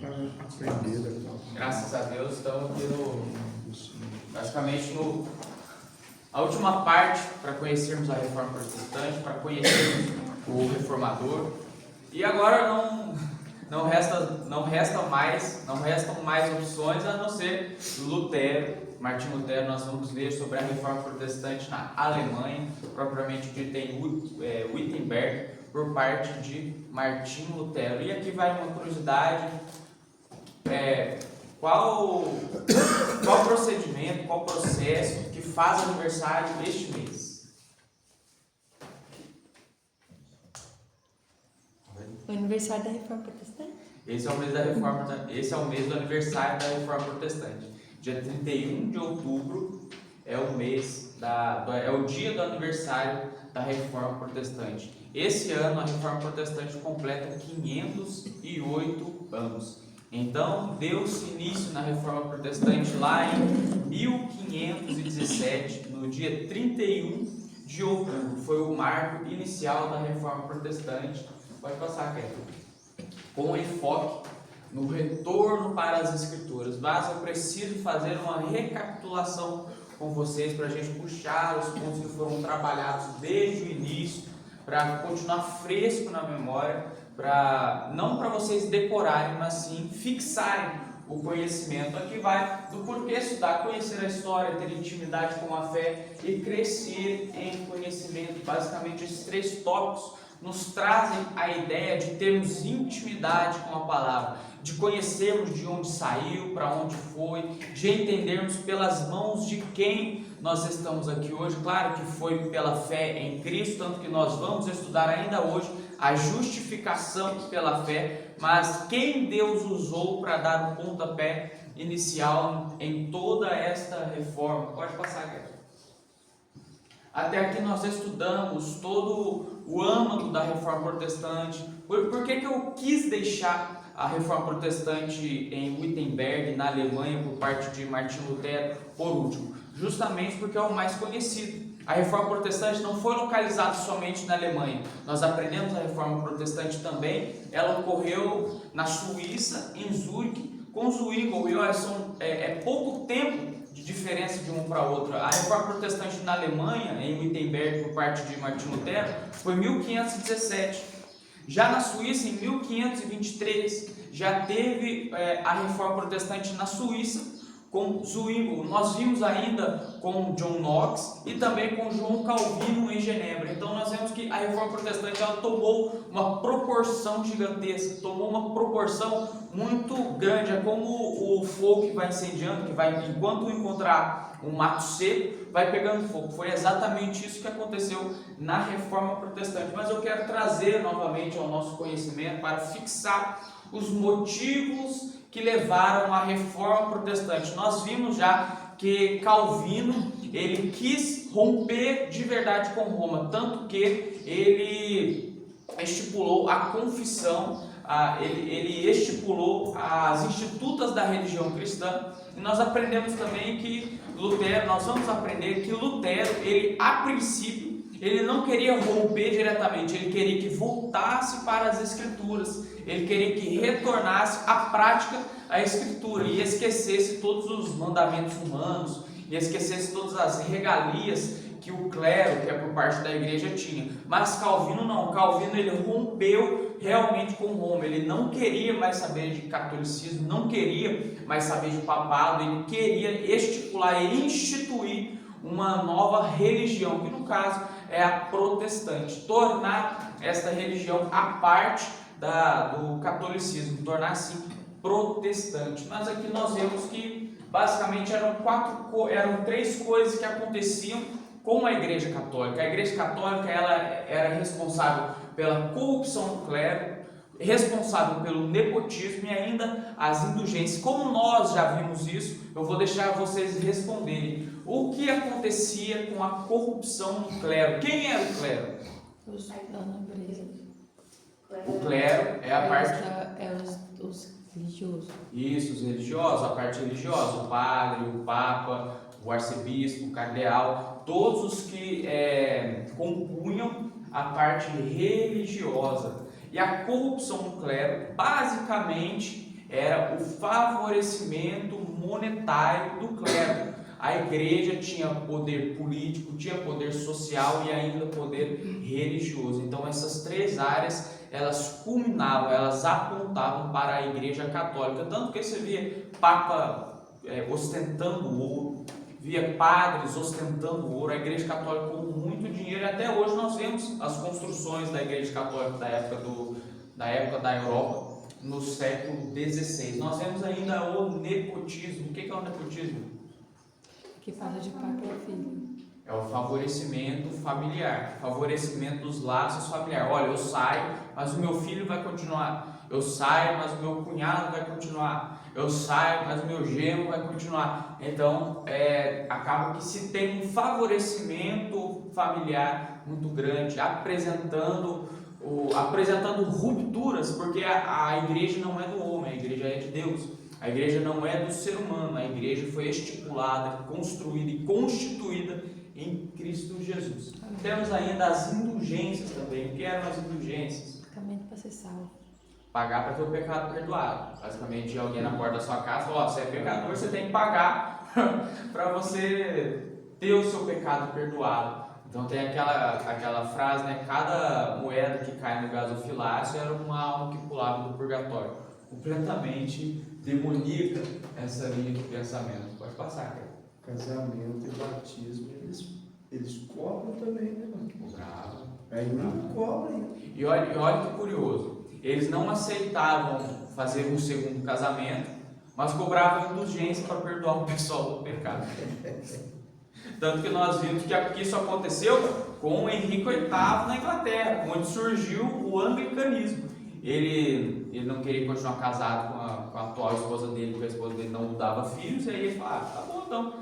para aprender. Graças a Deus, estamos aqui basicamente a última parte para conhecermos a Reforma Protestante, para conhecermos o Reformador. E agora não restam mais opções a não ser Lutero, Martinho Lutero. Nós vamos ver sobre a Reforma Protestante na Alemanha, propriamente dita em Wittenberg, por parte de Martinho Lutero. E aqui vai uma curiosidade: qual procedimento, qual processo que faz aniversário este mês? O aniversário da Reforma Protestante? Esse é o mês do aniversário da Reforma Protestante. Dia 31 de outubro é o dia do aniversário da Reforma Protestante. Esse ano a Reforma Protestante completa 508 anos. Então, deu-se início na Reforma Protestante lá em 1517, no dia 31 de outubro. Foi o marco inicial da Reforma Protestante. Pode passar, Kevin. Com enfoque no retorno para as Escrituras. Mas eu preciso fazer uma recapitulação com vocês para a gente puxar os pontos que foram trabalhados desde o início, para continuar fresco na memória, não para vocês decorarem, mas sim fixarem o conhecimento. Aqui vai do porquê estudar, conhecer a história, ter intimidade com a fé e crescer em conhecimento. Basicamente, esses três tópicos nos trazem a ideia de termos intimidade com a palavra, de conhecermos de onde saiu, para onde foi, de entendermos pelas mãos de quem nós estamos aqui hoje. Claro que foi pela fé em Cristo, tanto que nós vamos estudar ainda hoje a justificação pela fé, mas quem Deus usou para dar o pontapé inicial em toda esta reforma. Pode passar, Guilherme. Até aqui nós estudamos todo o âmago da Reforma Protestante. Por que eu quis deixar a Reforma Protestante em Wittenberg, na Alemanha, por parte de Martinho Lutero, por último? Justamente porque é o mais conhecido. A Reforma Protestante não foi localizada somente na Alemanha. Nós aprendemos a Reforma Protestante também. Ela ocorreu na Suíça, em Zurique, com Zwingli. É pouco tempo de diferença de um para outro. A Reforma Protestante na Alemanha, em Wittenberg, por parte de Martinho Lutero, foi em 1517. Já na Suíça, em 1523, já teve a Reforma Protestante na Suíça, com Zwingli. Nós vimos ainda com John Knox e também com João Calvino em Genebra. Então nós vemos que a Reforma Protestante ela tomou uma proporção gigantesca, tomou uma proporção muito grande. É como o fogo que vai incendiando, que vai, enquanto encontrar um mato seco, vai pegando fogo. Foi exatamente isso que aconteceu na Reforma Protestante. Mas eu quero trazer novamente ao nosso conhecimento para fixar os motivos que levaram à Reforma Protestante. Nós vimos já que Calvino ele quis romper de verdade com Roma, tanto que ele estipulou a confissão, ele estipulou as institutas da religião cristã. E nós aprendemos também que nós vamos aprender que Lutero, ele a princípio, ele não queria romper diretamente, ele queria que voltasse para as Escrituras, ele queria que retornasse à prática a Escritura e esquecesse todos os mandamentos humanos, e esquecesse todas as regalias que o clero, que é por parte da igreja, tinha. Mas Calvino não, Calvino ele rompeu realmente com Roma, ele não queria mais saber de catolicismo, não queria mais saber de papado, ele queria estipular e instituir uma nova religião, que no caso é a protestante, tornar esta religião a parte do catolicismo, tornar assim protestante. Mas aqui nós vemos que basicamente eram três coisas que aconteciam com a Igreja Católica. A Igreja Católica ela era responsável pela corrupção do clero, responsável pelo nepotismo e ainda as indulgências. Como nós já vimos isso, eu vou deixar vocês responderem. O que acontecia com a corrupção do clero? Quem era o clero? Os da nobreza. O clero é a parte... Os religiosos. Isso, os religiosos, a parte religiosa, o padre, o papa, o arcebispo, o cardeal, todos os que compunham a parte religiosa. E a corrupção do clero, basicamente, era o favorecimento monetário do clero. A igreja tinha poder político, tinha poder social e ainda poder religioso. Então essas três áreas, elas culminavam, elas apontavam para a igreja católica. Tanto que você via Papa ostentando ouro, via padres ostentando ouro, a igreja católica com muito dinheiro. E até hoje nós vemos as construções da igreja católica da época da Europa, no século XVI. Nós vemos ainda o nepotismo. O que é o nepotismo? Que passa de pai para filho. É o favorecimento familiar, favorecimento dos laços familiares. Olha, eu saio, mas o meu filho vai continuar. Eu saio, mas o meu cunhado vai continuar. Eu saio, mas o meu genro vai continuar. Então, acaba que se tem um favorecimento familiar muito grande, apresentando rupturas, porque a igreja não é do homem, a igreja é de Deus. A igreja não é do ser humano, a igreja foi estipulada, construída e constituída em Cristo Jesus. Temos ainda as indulgências também. O que eram as indulgências? Basicamente para ser salvo. Pagar para ter o pecado perdoado. Basicamente, alguém na porta da sua casa fala: você é pecador, você tem que pagar para você ter o seu pecado perdoado. Então tem aquela frase, né? Cada moeda que cai no gasofilácio era uma alma que pulava do purgatório. Completamente demoníaca essa linha de pensamento. Pode passar, cara. Casamento e batismo, eles cobram também, né, mano? Cobrava. Ainda cobram. E olha que curioso. Eles não aceitavam fazer um segundo casamento, mas cobravam indulgência para perdoar o pessoal do pecado. Tanto que nós vimos que isso aconteceu com o Henrique VIII na Inglaterra, onde surgiu o anglicanismo. Ele não queria continuar casado com a atual esposa dele, porque a esposa dele não dava filhos, e aí ele falou: tá bom então.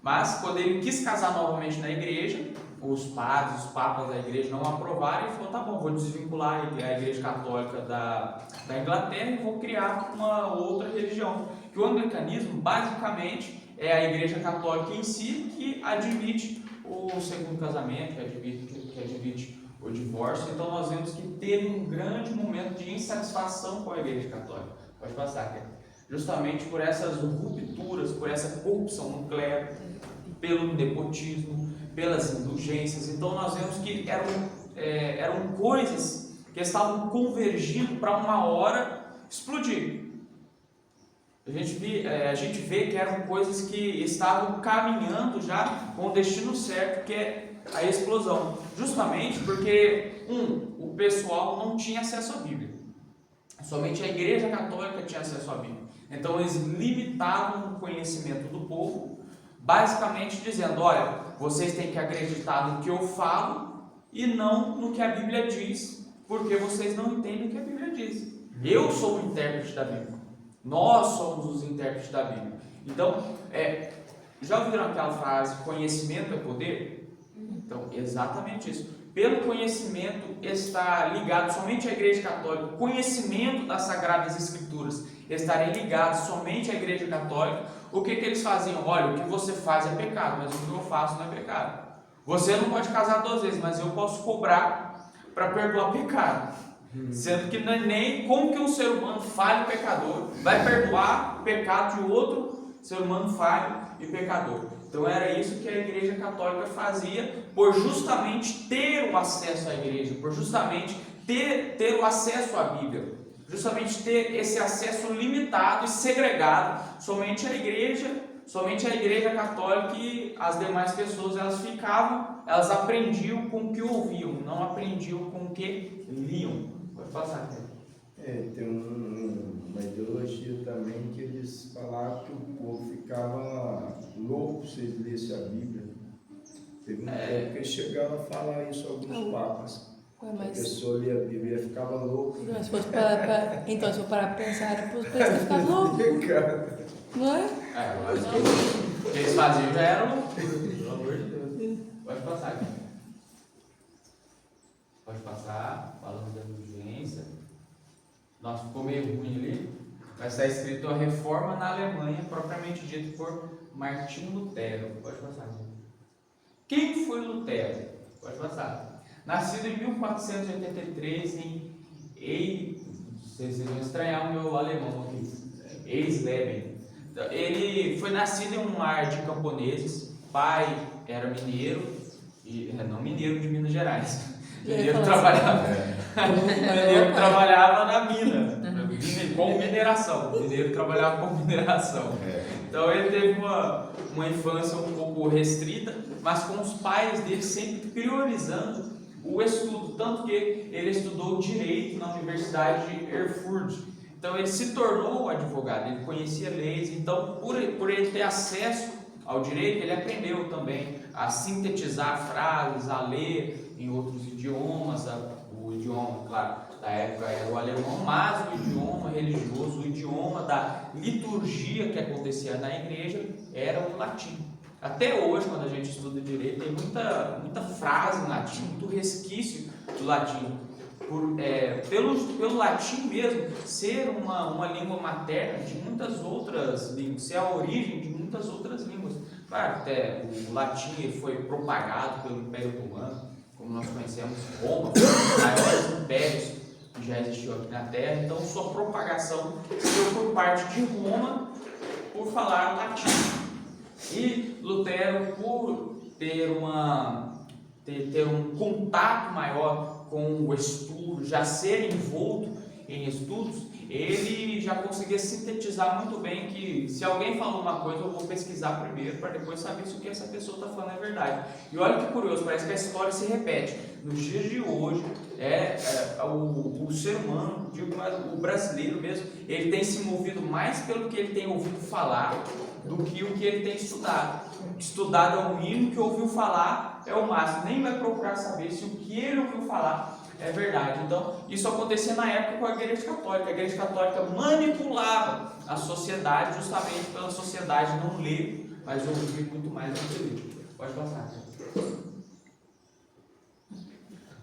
Mas quando ele quis casar novamente na igreja, os padres, os papas da igreja não aprovaram, e ele falou: tá bom, vou desvincular a igreja católica da Inglaterra e vou criar uma outra religião. Que o anglicanismo basicamente é a igreja católica em si que admite o segundo casamento, que admite o divórcio. Então nós vemos que teve um grande momento de insatisfação com a igreja católica. Pode passar, Kevin. Justamente por essas rupturas, por essa corrupção no clero, pelo nepotismo, pelas indulgências. Então nós vemos que eram coisas que estavam convergindo para uma hora explodir. A gente vê que eram coisas que estavam caminhando já com o destino certo, que é a explosão. Justamente porque, o pessoal não tinha acesso à Bíblia. Somente a igreja católica tinha acesso à Bíblia. Então eles limitavam o conhecimento do povo, basicamente dizendo: olha, vocês têm que acreditar no que eu falo e não no que a Bíblia diz, porque vocês não entendem o que a Bíblia diz. Eu sou o intérprete da Bíblia. Nós somos os intérpretes da Bíblia. Então, já ouviram aquela frase: conhecimento é poder? Então, exatamente isso. Pelo conhecimento está ligado somente à Igreja Católica. O conhecimento das Sagradas Escrituras estaria ligado somente à Igreja Católica. O que eles faziam? Olha, o que você faz é pecado, mas o que eu faço não é pecado. Você não pode casar 2 vezes, mas eu posso cobrar para perdoar pecado. Sendo que não é nem como que um ser humano falho e pecador vai perdoar o pecado de outro ser humano falho e pecador. Então era isso que a Igreja Católica fazia, por justamente ter o acesso à igreja, por justamente ter o acesso à Bíblia, justamente ter esse acesso limitado e segregado somente à Igreja Católica, e as demais pessoas elas aprendiam com o que ouviam, não aprendiam com o que liam. Pode passar, Pedro. Tem uma ideologia também que eles falavam que o povo ficava louco se eles lessem a Bíblia. Teve um tempo que eles chegavam a falar isso a alguns papas. A pessoa lia a Bíblia e ficava louco. Então, se for para pensar, era para os pessoas ficarem loucos. Não é? Mas o que eles faziam já era loucura, pelo amor de Deus. Pode passar, aqui. Pode passar, falando da indulgência. Nossa, ficou meio ruim ali. Mas está escrito a reforma na Alemanha, propriamente dito por Martinho Lutero. Pode passar. Quem foi Lutero? Pode passar. Nascido em 1483 em vocês vão estranhar o meu alemão aqui. ex-Leben. Ele foi nascido em um lar de camponeses, pai era mineiro, não mineiro de Minas Gerais, mineiro trabalhava na mina, com mineração, mineiro trabalhava com mineração. Então ele teve uma infância um pouco restrita, mas com os pais dele sempre priorizando o estudo, tanto que ele estudou Direito na Universidade de Erfurt. Então ele se tornou advogado, ele conhecia leis, então por ele ter acesso ao direito, ele aprendeu também a sintetizar frases, a ler em outros idiomas, o idioma, claro, da época era o alemão, mas o idioma religioso, o idioma da liturgia que acontecia na igreja era o latim. Até hoje, quando a gente estuda direito, tem muita frase em latim, muito resquício do latim. Pelo latim mesmo, ser uma língua materna de muitas outras línguas, ser a origem de muitas outras línguas. Claro, até o latim ele foi propagado pelo Império Romano, como nós conhecemos, Roma, foi um dos maiores impérios que já existiu aqui na Terra, então sua propagação foi por parte de Roma por falar latim. E Lutero, por ter um contato maior com o estudo, já ser envolto em estudos, ele já conseguia sintetizar muito bem que se alguém falou uma coisa, eu vou pesquisar primeiro para depois saber se o que essa pessoa está falando é verdade. E olha que curioso, parece que a história se repete. Nos dias de hoje, o ser humano, digo mais, o brasileiro mesmo, ele tem se movido mais pelo que ele tem ouvido falar do que o que ele tem estudado. Estudado é o mínimo, que ouviu falar é o máximo. Nem vai procurar saber se o que ele ouviu falar é verdade. Então, isso acontecia na época com a Igreja Católica. A Igreja Católica manipulava a sociedade justamente pela sociedade não ler, mas ouvir muito mais do que ler. Pode passar.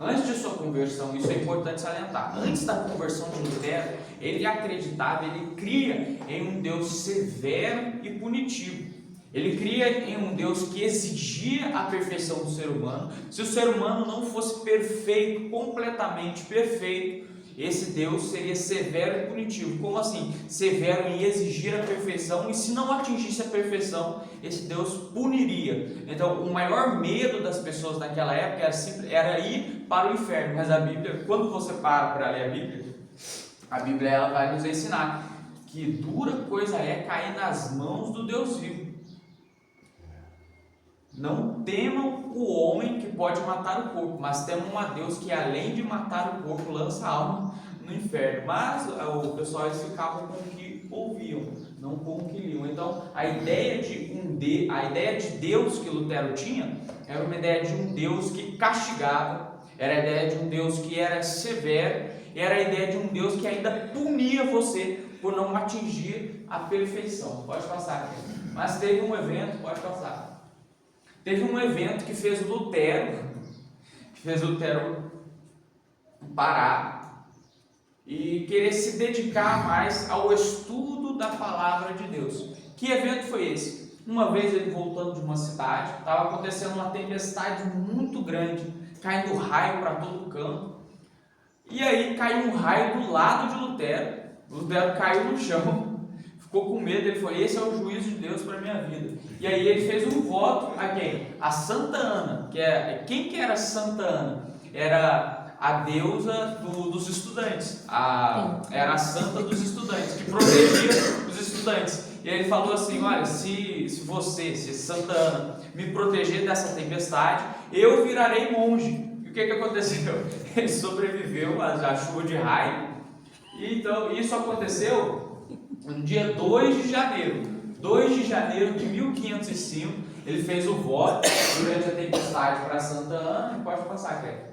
Antes de sua conversão, isso é importante salientar, antes da conversão de Lutero, ele acreditava, ele cria em um Deus severo e punitivo. Ele cria em um Deus que exigia a perfeição do ser humano. Se o ser humano não fosse perfeito, completamente perfeito, esse Deus seria severo e punitivo. Como assim? Severo em exigir a perfeição, e se não atingisse a perfeição, esse Deus puniria. Então, o maior medo das pessoas naquela época era ir para o inferno. Mas a Bíblia, quando você para ler a Bíblia ela vai nos ensinar que dura coisa é cair nas mãos do Deus vivo. Não temam o homem que pode matar o corpo, mas temam a Deus que, além de matar o corpo, lança a alma no inferno. Mas o pessoal eles ficavam com o que ouviam, não com o que liam. Então, a ideia de Deus que Lutero tinha era uma ideia de um Deus que castigava, era a ideia de um Deus que era severo, era a ideia de um Deus que ainda punia você por não atingir a perfeição. Pode passar aqui. Mas teve um evento, pode passar. Teve um evento que fez Lutero parar e querer se dedicar mais ao estudo da palavra de Deus. Que evento foi esse? Uma vez ele voltando de uma cidade, estava acontecendo uma tempestade muito grande, caindo raio para todo canto, e aí caiu um raio do lado de Lutero. Lutero caiu no chão, ficou com medo, ele falou, esse é o juízo de Deus para a minha vida. E aí ele fez um voto a quem? A Santa Ana. Quem que era Santa Ana? Era a deusa dos estudantes, era a santa dos estudantes, que protegia os estudantes. E aí ele falou assim, olha, se Santa Ana me proteger dessa tempestade, eu virarei monge. E o que aconteceu? Ele sobreviveu à chuva de raio. E então isso aconteceu no dia 2 de janeiro. 2 de janeiro de 1505, ele fez o voto durante a tempestade para Santa Ana. E pode passar, Cleber.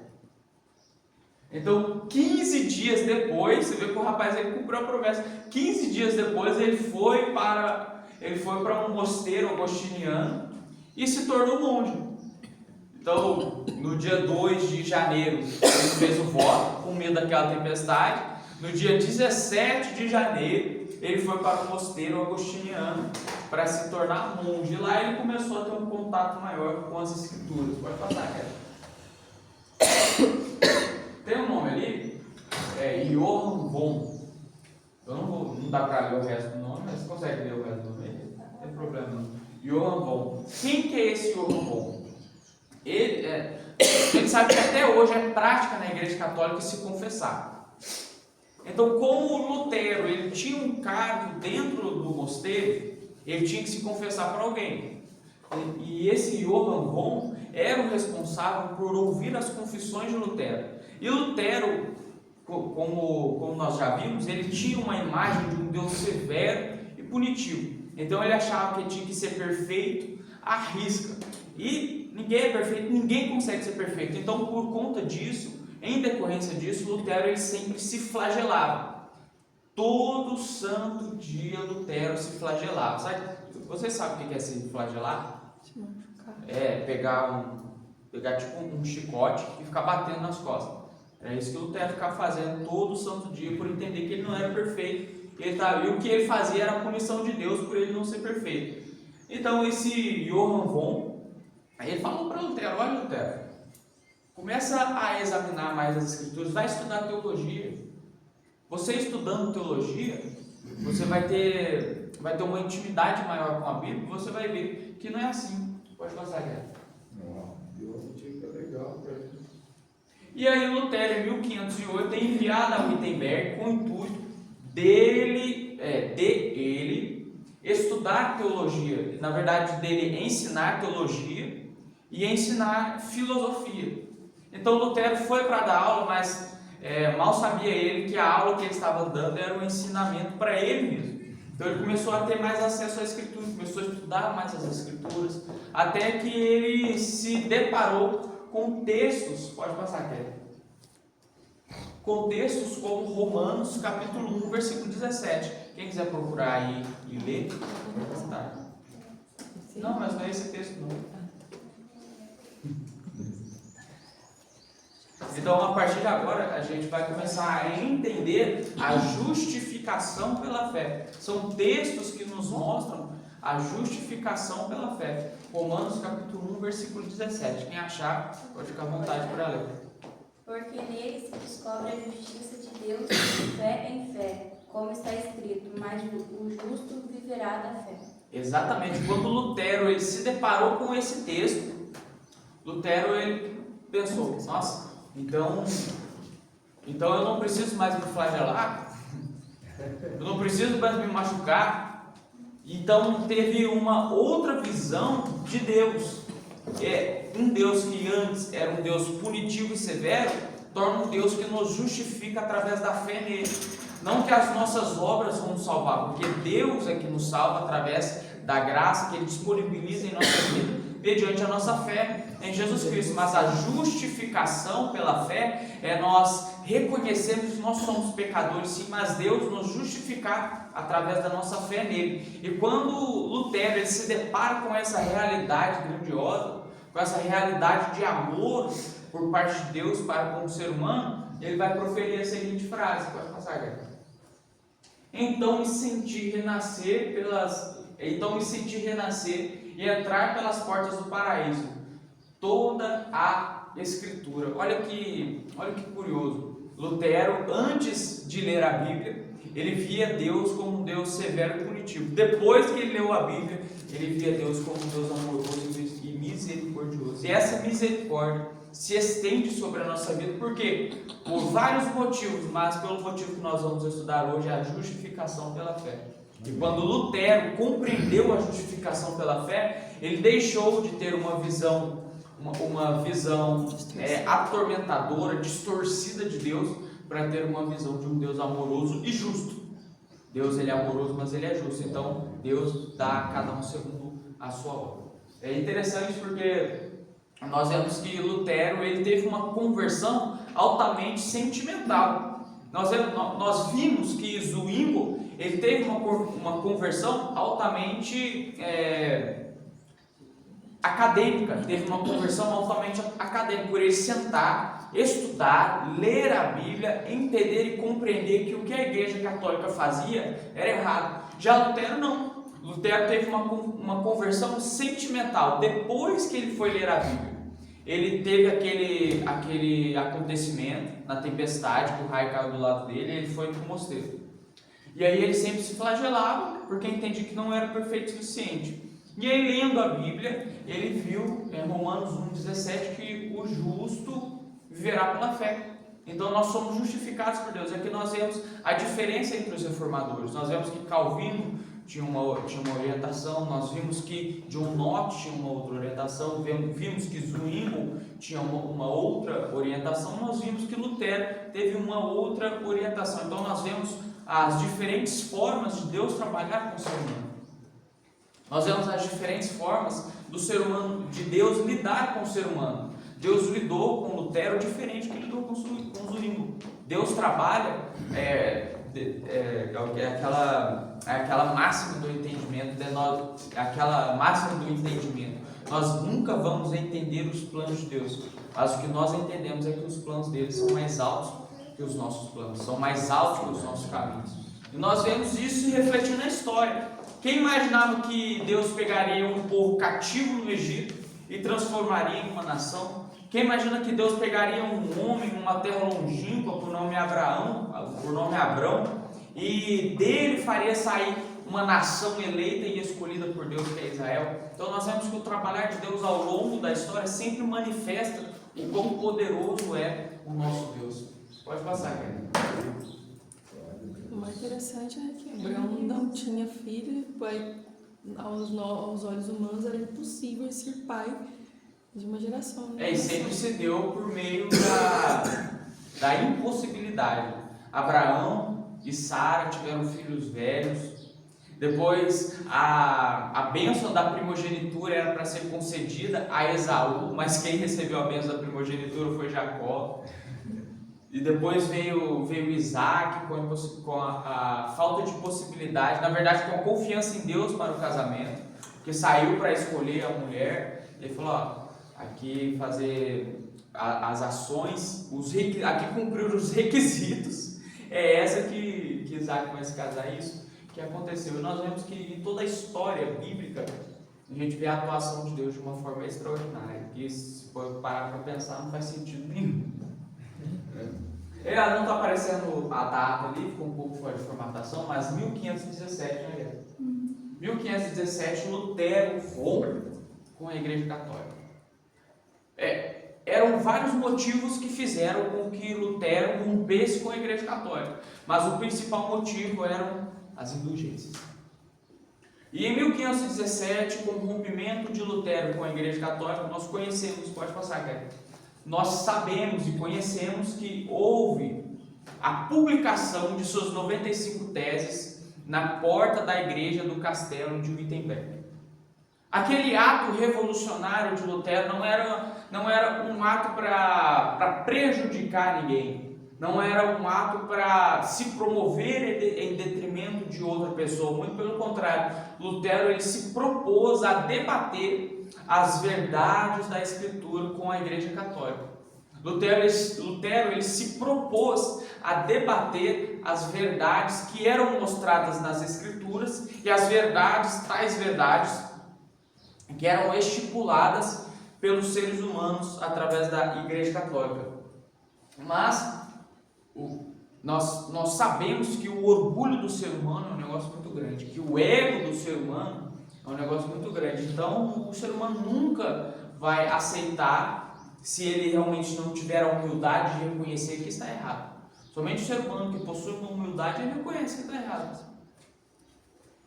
Então, 15 dias depois, você vê que o rapaz ele cumpriu a promessa. 15 dias depois, ele foi para um mosteiro agostiniano e se tornou monge. Então, no dia 2 de janeiro, ele fez o voto com medo daquela tempestade. No dia 17 de janeiro, ele foi para o mosteiro agostiniano para se tornar monge. E lá ele começou a ter um contato maior com as escrituras. Pode passar, cara. Tem um nome ali? Johann Von. Eu não dá para ler o resto do nome, mas você consegue ler o resto do nome? Não tem problema não. Johann Von. Quem que é esse Johann Von? Ele sabe que até hoje é prática na Igreja Católica se confessar. Então, como o Lutero ele tinha um cargo dentro do mosteiro, ele tinha que se confessar para alguém. E esse Johann Von era o responsável por ouvir as confissões de Lutero. E Lutero, como nós já vimos, ele tinha uma imagem de um Deus severo e punitivo. Então ele achava que ele tinha que ser perfeito à risca. E ninguém é perfeito, ninguém consegue ser perfeito. Então, por conta disso, em decorrência disso, Lutero ele sempre se flagelava. Todo santo dia Lutero se flagelava. Você sabe o que é se flagelar? Se machucar. É pegar tipo um chicote e ficar batendo nas costas. É isso que Lutero ficava fazendo todo santo dia, por entender que ele não era perfeito. E o que ele fazia era a punição de Deus por ele não ser perfeito. Então esse Johann Von, ele falou para Lutero: olha, Lutero, começa a examinar mais as escrituras, vai estudar teologia. Você estudando teologia, você vai ter uma intimidade maior com a Bíblia, você vai ver que não é assim. Pode passar, Guilherme. Deu uma dica legal para ele. E aí Lutero, em 1508, é enviado a Wittenberg com o intuito de ele estudar teologia, na verdade dele ensinar teologia e ensinar filosofia. Então Lutero foi para dar aula, mas mal sabia ele que a aula que ele estava dando era um ensinamento para ele mesmo. Então ele começou a ter mais acesso à escritura, começou a estudar mais as escrituras, até que ele se deparou com textos, pode passar, Kelly, com textos como Romanos capítulo 1, versículo 17. Quem quiser procurar aí e ler, tá. Não, mas não é esse texto não. Então, a partir de agora, a gente vai começar a entender a justificação pela fé. São textos que nos mostram a justificação pela fé. Romanos capítulo 1, versículo 17. Quem achar, pode ficar à vontade para ler. Porque nele se descobre a justiça de Deus de fé em fé, como está escrito: mas o justo viverá da fé. Exatamente. Quando Lutero ele se deparou com esse texto, Lutero ele pensou: nossa, então eu não preciso mais me flagelar, eu não preciso mais me machucar. Então teve uma outra visão de Deus. Um Deus que antes era um Deus punitivo e severo, torna um Deus que nos justifica através da fé nele. Não que as nossas obras vão nos salvar, porque Deus é que nos salva através da graça que Ele disponibiliza em nossa vida, mediante a nossa fé em Jesus Cristo. Mas a justificação pela fé é nós reconhecermos que nós somos pecadores, sim, mas Deus nos justificar através da nossa fé nele. E quando Lutero ele se depara com essa realidade grandiosa, com essa realidade de amor por parte de Deus para com o ser humano, ele vai proferir a seguinte frase, pode passar, Gabriel. Então me senti renascer e entrar pelas portas do paraíso. Toda a Escritura. Olha que curioso. Lutero, antes de ler a Bíblia, ele via Deus como um Deus severo e punitivo. Depois que ele leu a Bíblia, ele via Deus como um Deus amoroso e misericordioso. E essa misericórdia se estende sobre a nossa vida, por quê? Por vários motivos, mas pelo motivo que nós vamos estudar hoje, é a justificação pela fé. E quando Lutero compreendeu a justificação pela fé, ele deixou de ter uma visão atormentadora, distorcida de Deus, para ter uma visão de um Deus amoroso e justo. Deus ele é amoroso, mas ele é justo. Então Deus dá a cada um segundo a sua obra. É interessante porque nós vemos que Lutero ele teve uma conversão altamente sentimental. Nós vimos que Zwingli ele teve uma conversão altamente acadêmica, teve uma conversão altamente acadêmica, por ele sentar, estudar, ler a Bíblia, entender e compreender que o que a Igreja Católica fazia era errado. Já Lutero não. Lutero teve uma conversão sentimental. Depois que ele foi ler a Bíblia, ele teve aquele acontecimento na tempestade, que o raio caiu do lado dele, e ele foi para o mosteiro. E aí ele sempre se flagelava, porque entendia que não era perfeito o suficiente. E aí, lendo a Bíblia, ele viu em Romanos 1,17 que o justo viverá pela fé. Então nós somos justificados por Deus. Aqui nós vemos a diferença entre os reformadores. Nós vemos que Calvino tinha uma orientação, nós vimos que John Knox tinha uma outra orientação, vimos que Zwingli tinha uma outra orientação, nós vimos que Lutero teve uma outra orientação. Então nós vemos as diferentes formas de Deus trabalhar com o ser humano. Nós vemos as diferentes formas do ser humano, de Deus lidar com o ser humano. Deus lidou com Lutero diferente que lidou com Zwingli. Deus trabalha aquela máxima do entendimento, aquela máxima do entendimento. Nós nunca vamos entender os planos de Deus, mas o que nós entendemos é que os planos dele são mais altos que os nossos planos, são mais altos que os nossos caminhos. E nós vemos isso se refletir na história. Quem imaginava que Deus pegaria um povo cativo no Egito e transformaria em uma nação? Quem imagina que Deus pegaria um homem numa terra longínqua por nome Abrão, e dele faria sair uma nação eleita e escolhida por Deus, que é Israel? Então nós vemos que o trabalhar de Deus ao longo da história sempre manifesta o quão poderoso é o nosso Deus. Pode passar, Karen. O mais interessante é que Abraão não tinha filho, aos olhos humanos era impossível ser pai de uma geração. Né? E sempre se deu por meio da impossibilidade. Abraão e Sara tiveram filhos velhos. Depois a bênção da primogenitura era para ser concedida a Esaú, mas quem recebeu a bênção da primogenitura foi Jacó. E depois veio Isaac com a falta de possibilidade, na verdade com a confiança em Deus para o casamento, que saiu para escolher a mulher. Ele falou, aqui fazer as ações, aqui cumprir os requisitos, é essa que Isaac vai se casar, isso que aconteceu. E nós vemos que em toda a história bíblica a gente vê a atuação de Deus de uma forma extraordinária, que se for parar para pensar não faz sentido nenhum. Ela não está aparecendo a data ali, ficou um pouco fora de formatação, mas 1517, né? 1517, Lutero rompe com a Igreja Católica. Eram vários motivos que fizeram com que Lutero rompesse com a Igreja Católica, mas o principal motivo eram as indulgências. E em 1517, com o rompimento de Lutero com a Igreja Católica, nós conhecemos, pode passar, cara, nós sabemos e conhecemos que houve a publicação de suas 95 teses na porta da igreja do castelo de Wittenberg. Aquele ato revolucionário de Lutero não era um ato para prejudicar ninguém, não era um ato para se promover em detrimento de outra pessoa, muito pelo contrário. Lutero ele se propôs a debater as verdades da Escritura com a Igreja Católica. Lutero ele se propôs a debater as verdades que eram mostradas nas Escrituras e tais verdades que eram estipuladas pelos seres humanos através da Igreja Católica. Mas nós sabemos que o orgulho do ser humano é um negócio muito grande, que o ego do ser humano é um negócio muito grande. Então o ser humano nunca vai aceitar se ele realmente não tiver a humildade de reconhecer que está errado. Somente o ser humano que possui uma humildade, ele reconhece que está errado.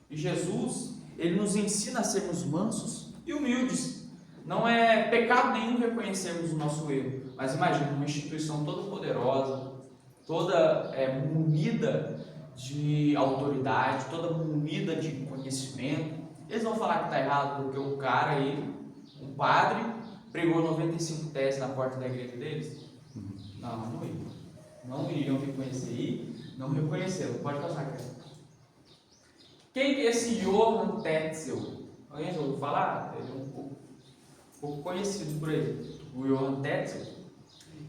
E Jesus, ele nos ensina a sermos mansos e humildes. Não é pecado nenhum reconhecermos o nosso erro, mas imagina uma instituição toda poderosa, toda munida de autoridade, toda munida de conhecimento. Eles vão falar que está errado porque um cara aí, um padre, pregou 95 teses na porta da igreja deles? Não iriam. Não iriam reconhecer e não reconheceram. Pode passar, cara. Quem é esse Johann Tetzel? Alguém já ouviu falar? Ele é um pouco conhecido por aí. O Johann Tetzel.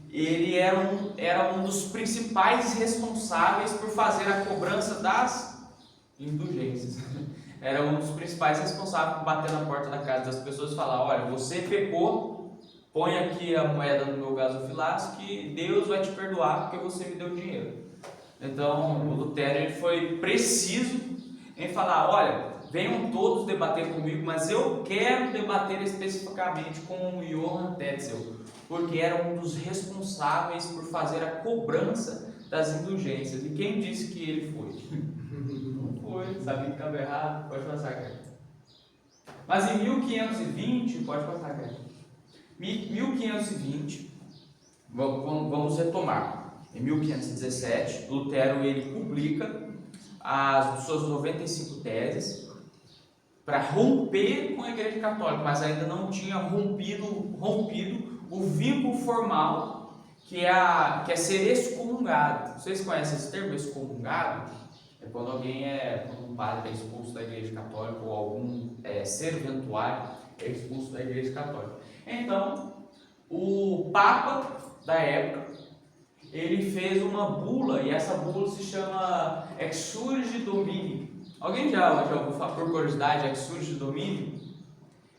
Ele era um dos principais responsáveis por fazer a cobrança das indulgências. Era um dos principais responsáveis por bater na porta da casa das pessoas e falar: olha, você pecou, põe aqui a moeda no meu gasofilaço que Deus vai te perdoar porque você me deu dinheiro. Então, o Lutero ele foi preciso em falar, olha, venham todos debater comigo, mas eu quero debater especificamente com o Johann Tetzel, porque era um dos responsáveis por fazer a cobrança das indulgências. E quem disse que ele foi? Não foi, sabia que estava errado, pode passar, cara. Mas em 1520, pode passar, cara. 1520, vamos retomar. Em 1517, Lutero ele publica as suas 95 teses para romper com a Igreja Católica, mas ainda não tinha rompido o vínculo formal que é ser excomungado. Vocês conhecem esse termo, excomungado? É quando quando um padre é expulso da Igreja Católica ou algum serventuário é expulso da Igreja Católica. Então, o Papa da época ele fez uma bula, e essa bula se chama Exsurge Domini. Alguém já ouviu falar, por curiosidade, Exsurge Domini?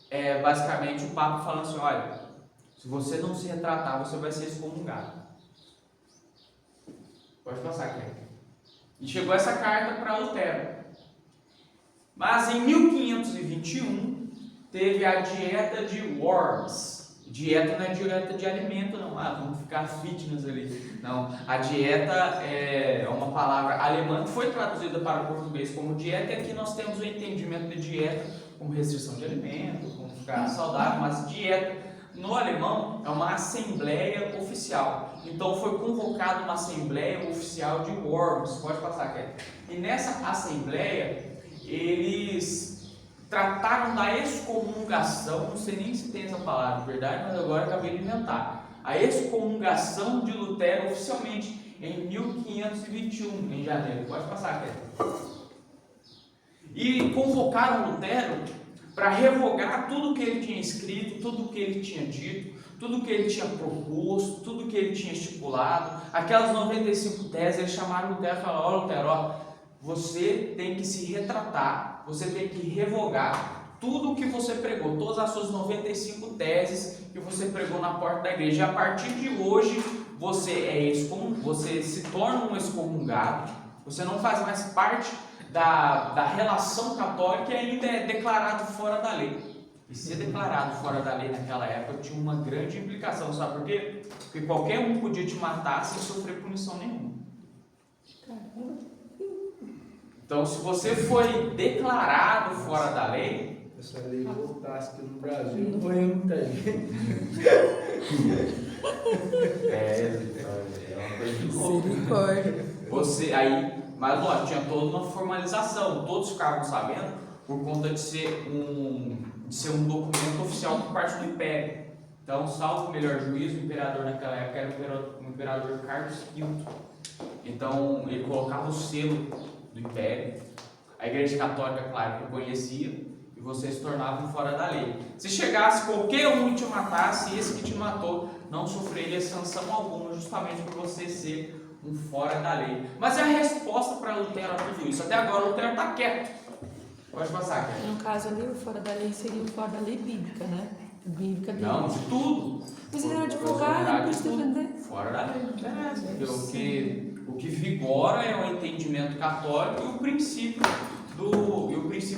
É basicamente o Papa falando assim, olha, se você não se retratar, você vai ser excomungado. Pode passar aqui. E chegou essa carta para Lutero. Mas em 1521, teve a dieta de Worms. Dieta não é dieta de alimento, não. Vamos ficar fitness ali. Não, a dieta é uma palavra alemã que foi traduzida para o português como dieta, e aqui nós temos o entendimento de dieta como restrição de alimento, como ficar saudável, mas dieta no alemão é uma assembleia oficial. Então foi convocada uma assembleia oficial de Worms, pode passar, Kelly. E nessa assembleia eles trataram da excomungação, não sei nem se tem essa palavra, de verdade, mas agora acabei de inventar. A excomungação de Lutero oficialmente em 1521, em janeiro. Pode passar, Kelly. E convocaram Lutero para revogar tudo que ele tinha escrito, tudo que ele tinha dito, tudo que ele tinha proposto, tudo que ele tinha estipulado. Aquelas 95 teses, eles chamaram Lutero e falaram, ó Lutero, você tem que se retratar, você tem que revogar tudo o que você pregou, todas as suas 95 teses que você pregou na porta da igreja. E a partir de hoje, você se torna um excomungado, você não faz mais parte da relação católica e ainda é declarado fora da lei. E ser declarado fora da lei naquela época tinha uma grande implicação, sabe por quê? Porque qualquer um podia te matar sem sofrer punição nenhuma. Então, se você foi declarado fora da lei... Essa lei voltasse aqui no Brasil, não tem. É uma coisa de louco. Misericórdia. Mas lógico, tinha toda uma formalização, todos ficavam sabendo por conta de ser um documento oficial por parte do Império. Então, salvo o melhor juízo, o imperador naquela época era o imperador Carlos V. Então, ele colocava o selo do Império, a Igreja Católica, claro, reconhecia, e você se tornava um fora da lei. Se chegasse qualquer um e te matasse, esse que te matou não sofreria sanção alguma, justamente por você ser um fora da lei. Mas é a resposta para Lutero a tudo isso. Até agora Lutero está quieto. Pode passar, Kelly. No caso ali, o fora da lei seria o fora da lei bíblica, né? Bíblica dele. Não, de tudo. Mas ele era advogado, ele podia se defender. Fora da lei, não interessa. Porque o que vigora é o entendimento católico e o princípio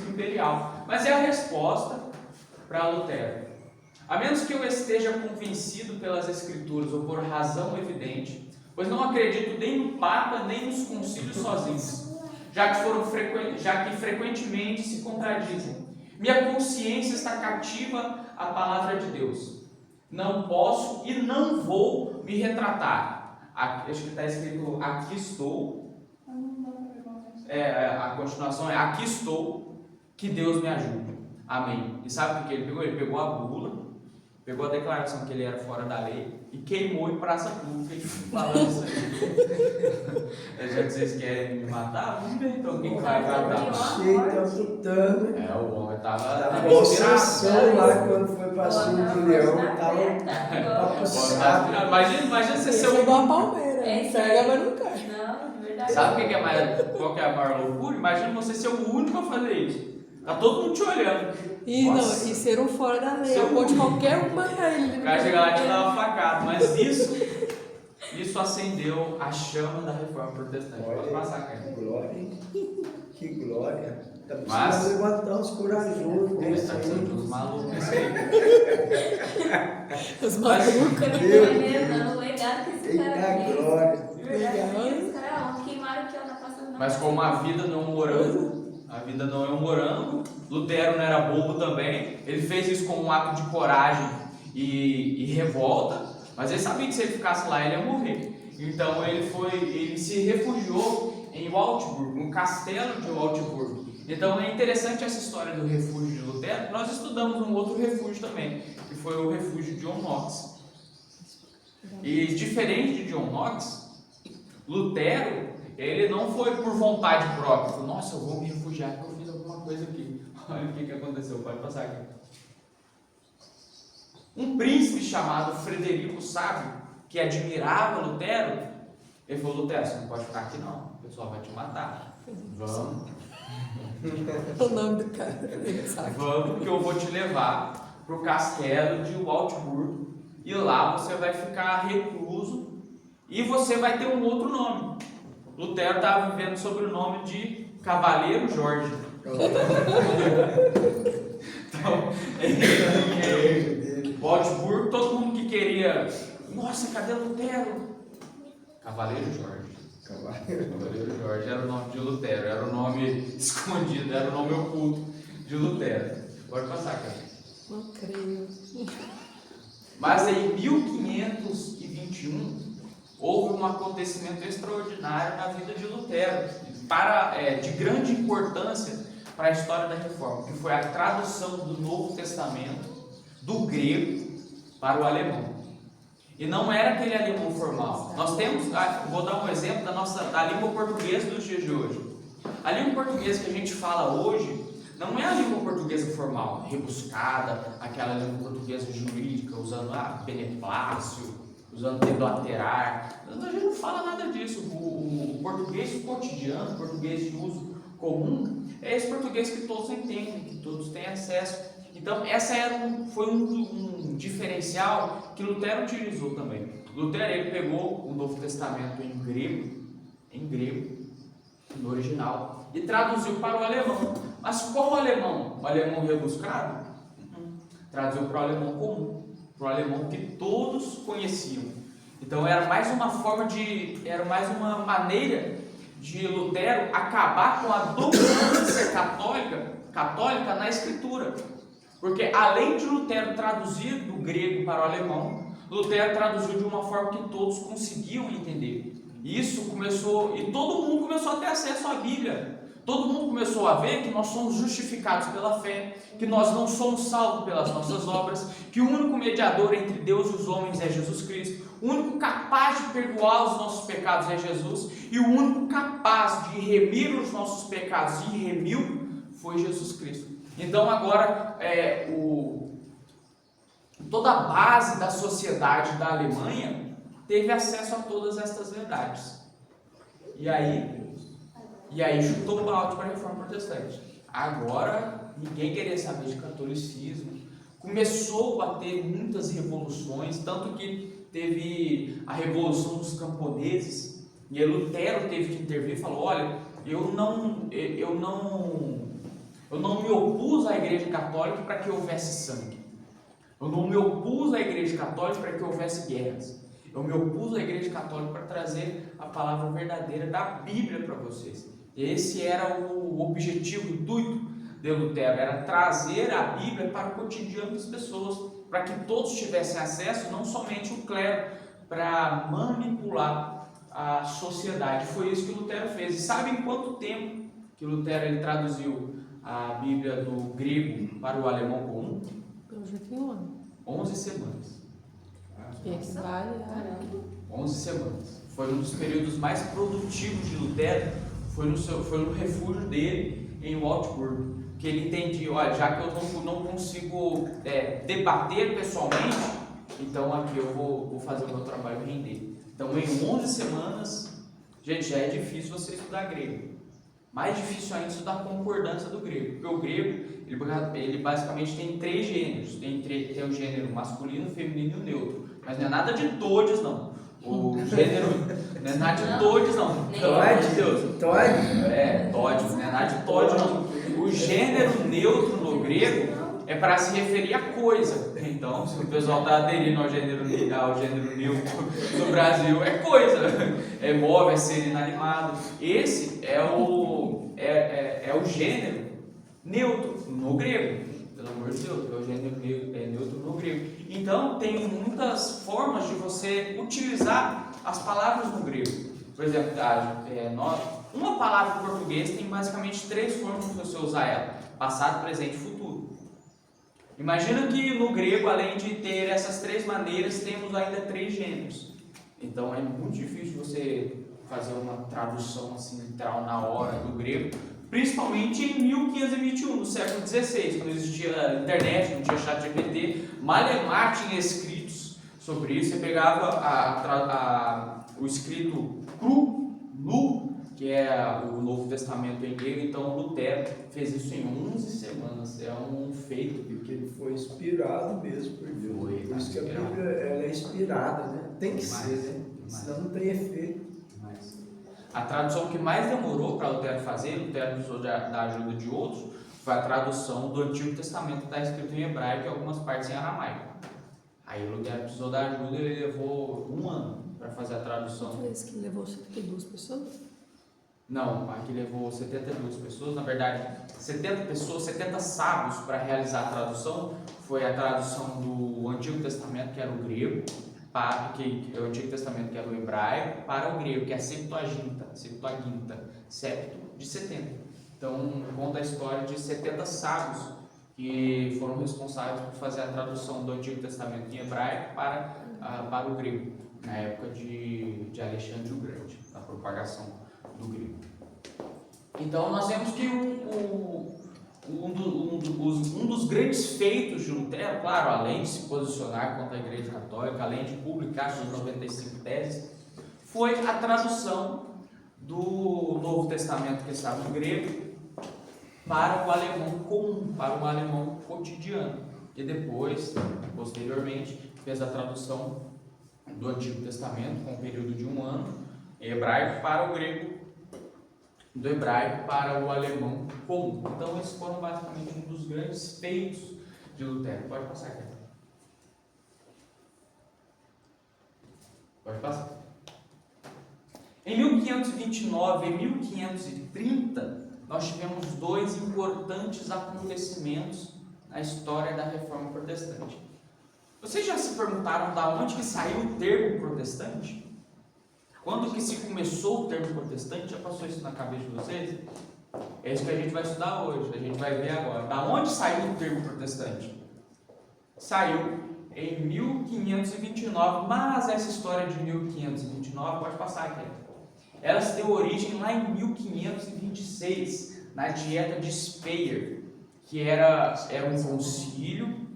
imperial. Mas é a resposta para Lutero. A menos que eu esteja convencido pelas Escrituras ou por razão evidente, pois não acredito nem no Papa nem nos concílios sozinhos, já que frequentemente se contradizem. Minha consciência está cativa à palavra de Deus. Não posso e não vou me retratar. Acho que está escrito aqui estou. A continuação é aqui estou, que Deus me ajude. Amém. E sabe o que ele pegou? Ele pegou a bula, pegou a declaração que ele era fora da lei e queimou em praça pública falando isso aí. Já que vocês querem me matar, vamos ver então quem vai matar. O homem estava Possessão lá quando foi para cima do leão, estava Imagina você ser Ele é um... igual a palmeira, pega, mas não cai. Não, de verdade. Sabe qual que é a maior loucura? Imagina você ser o único a fazer isso. Tá todo mundo te olhando. E ser um fora da lei. Pode qualquer um banhar ele. O cara chega lá e te dá uma facada. Mas isso acendeu a chama da reforma protestante. Pode passar, cara. Glória, que glória. Tá Mas- precisando levantar uns corajosos desse Está precisando de aí. uns malucos nesse aí. Os malucos. Eu tô lembrando o legado que esse cara Eita fez. glória. Verdade, esse cara queimaram aqui ó, na passada da Mas como a vida não é um morango, a vida não é um morango, Lutero não era bobo também, ele fez isso como um ato de coragem e revolta, mas ele sabia que se ele ficasse lá ele ia morrer. Então ele se refugiou em Wartburg, no castelo de Wartburg. Então é interessante essa história do refúgio de Lutero. Nós estudamos um outro refúgio também, que foi o refúgio de John Knox. E diferente de John Knox, Lutero, ele não foi por vontade própria. Falou, nossa, eu vou me refugiar porque eu fiz alguma coisa aqui. Olha o que aconteceu, pode passar aqui. Um príncipe chamado Frederico Sábio, que admirava Lutero, ele falou, Lutero, você não pode ficar aqui não, o pessoal vai te matar. Vamos. O nome do cara, ele sabe. Vamos, que eu vou te levar para o castelo de Wartburg e lá você vai ficar recluso e você vai ter um outro nome. Lutero estava vivendo sob o nome de Cavaleiro Jorge. Então, Wartburg, todo mundo que queria, nossa, cadê Lutero? Cavaleiro Jorge. Cavaleiro Jorge era o nome de Lutero, era o nome escondido, era o nome oculto de Lutero. Pode passar, cara. Não creio. Mas em 1521 houve um acontecimento extraordinário na vida de Lutero, de grande importância para a história da Reforma, que foi a tradução do Novo Testamento do grego para o alemão. E não era aquele alemão formal. Nós temos, vou dar um exemplo da língua portuguesa dos dias de hoje. A língua portuguesa que a gente fala hoje não é a língua portuguesa formal, rebuscada, aquela língua portuguesa jurídica, usando beneplácito, usando deblaterar. A gente não fala nada disso. O português cotidiano, o português de uso comum, é esse português que todos entendem, que todos têm acesso. Então, foi um diferencial que Lutero utilizou também. Lutero ele pegou o Novo Testamento em grego, no original, e traduziu para o alemão. Mas qual alemão? O alemão rebuscado? Traduziu para o alemão comum, para o alemão que todos conheciam. Então, era mais uma maneira de Lutero acabar com a dominância católica na Escritura. Porque além de Lutero traduzir do grego para o alemão, Lutero traduziu de uma forma que todos conseguiam entender. Isso começou, e todo mundo começou a ter acesso à Bíblia. Todo mundo começou a ver que nós somos justificados pela fé, que nós não somos salvos pelas nossas obras, que o único mediador entre Deus e os homens é Jesus Cristo, o único capaz de perdoar os nossos pecados é Jesus, e o único capaz de remir os nossos pecados e remiu foi Jesus Cristo. Então agora toda a base da sociedade da Alemanha teve acesso a todas estas verdades. E aí chutou o balde para a Reforma Protestante. Agora ninguém queria saber de catolicismo. Começou a ter muitas revoluções, tanto que teve a Revolução dos Camponeses, e aí Lutero teve que intervir e falou, olha, eu não me opus à Igreja Católica para que houvesse sangue. Eu não me opus à Igreja Católica para que houvesse guerras. Eu me opus à Igreja Católica para trazer a palavra verdadeira da Bíblia para vocês. Esse era o objetivo, o intuito de Lutero, era trazer a Bíblia para o cotidiano das pessoas, para que todos tivessem acesso, não somente o clero, para manipular a sociedade. Foi isso que Lutero fez. E sabe em quanto tempo que Lutero ele traduziu a Bíblia do grego para o alemão comum? Eu já tenho um ano. 11 semanas. E equivale a... 11 semanas. Foi um dos períodos mais produtivos de Lutero, foi no refúgio dele em Wartburg, que ele entendia, olha, já que eu não consigo debater pessoalmente, então aqui eu vou fazer o meu trabalho render. Então em 11 semanas, gente, já é difícil você estudar grego. Mais difícil ainda estudar a concordância do grego, porque o grego, ele basicamente tem 3 gêneros, tem o gênero masculino, feminino e neutro, mas não é nada de todos não. O gênero não é nada de Todd, não. Nem Pelo amor de Deus. Todd? É, Todd, não é nada de Todd, não. O gênero neutro no grego é para se referir a coisa. Então, se o pessoal está aderindo ao gênero neutro no Brasil, é coisa. É móvel, é ser inanimado. Esse é o gênero neutro no grego. Pelo amor de Deus, é o gênero neutro no grego. Então, tem muitas formas de você utilizar as palavras no grego. Por exemplo, uma palavra em português tem basicamente 3 formas de você usar ela: passado, presente e futuro. Imagina que no grego, além de ter essas 3 maneiras, temos ainda 3 gêneros. Então, é muito difícil você fazer uma tradução assim literal na hora do grego, principalmente em 1521, no século XVI, quando existia internet, não tinha chat GPT, Malemar tinha escritos sobre isso. Você pegava o escrito cru, nu, que é o Novo Testamento em grego. Então Lutero fez isso em 11 semanas, é um feito. Porque ele foi inspirado mesmo por Deus. Foi, Por isso que a inspirado. Bíblia ela é inspirada, né? Tem que Demais, ser, né? demais. Senão não tem efeito. Mas a tradução que mais demorou para Lutero fazer, Lutero precisou da ajuda de outros, foi a tradução do Antigo Testamento, que está escrito em hebraico e algumas partes em aramaico. Aí Lutero precisou da ajuda e ele levou 1 ano para fazer a tradução. Foi esse que levou 72 pessoas? Não, aqui levou 72 pessoas, na verdade 70 pessoas, 70 sábios para realizar a tradução. Foi a tradução do Antigo Testamento, que era o grego, o Antigo Testamento, que era o hebraico, para o grego, que é a Septuaginta, septo de 70. Então conta a história de 70 sábios que foram responsáveis por fazer a tradução do Antigo Testamento em hebraico para o grego, na época de Alexandre o Grande, a propagação do grego. Então nós vemos que um dos grandes feitos de Lutero, claro, além de se posicionar contra a Igreja Católica, além de publicar suas 95 teses, foi a tradução do Novo Testamento, que estava em grego, para o alemão comum, para o alemão cotidiano. E depois, posteriormente, fez a tradução do Antigo Testamento, com um período de 1 ano, em hebraico para o grego, do hebraico para o alemão comum. Então, esses foram basicamente um dos grandes feitos de Lutero. Pode passar, aqui. Pode passar. Em 1529 e 1530, nós tivemos 2 importantes acontecimentos na história da Reforma Protestante. Vocês já se perguntaram de onde que saiu o termo protestante? Quando que se começou o termo protestante? Já passou isso na cabeça de vocês? É isso que a gente vai estudar hoje, a gente vai ver agora. Da onde saiu o termo protestante? Saiu em 1529, mas essa história de 1529, pode passar aqui. Elas têm origem lá em 1526, na Dieta de Speyer, que era um concílio,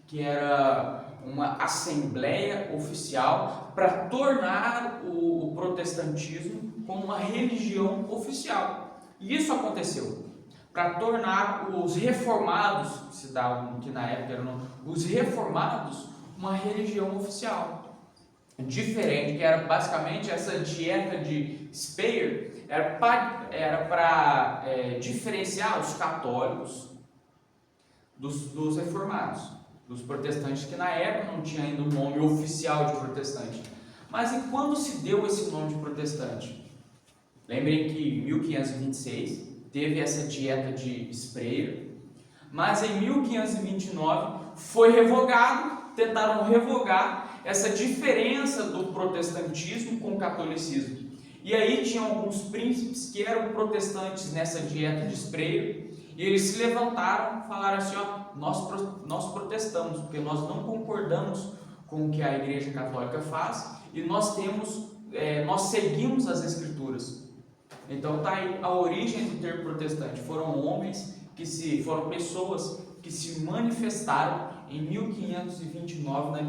que era uma assembleia oficial para tornar o protestantismo como uma religião oficial. E isso aconteceu para tornar os reformados, que na época eram os reformados, uma religião oficial. Diferente, que era basicamente essa Dieta de Speyer, era para diferenciar os católicos dos reformados, dos protestantes, que na época não tinha ainda o nome oficial de protestante. Mas e quando se deu esse nome de protestante? Lembrem que em 1526 teve essa Dieta de Speyer, mas em 1529 foi revogado, tentaram revogar essa diferença do protestantismo com o catolicismo. E aí tinham alguns príncipes que eram protestantes nessa Dieta de Speyer, e eles se levantaram e falaram assim, nós protestamos, porque nós não concordamos com o que a Igreja Católica faz, e nós seguimos as Escrituras. Então está aí a origem do termo protestante. Foram pessoas que se manifestaram em 1529 na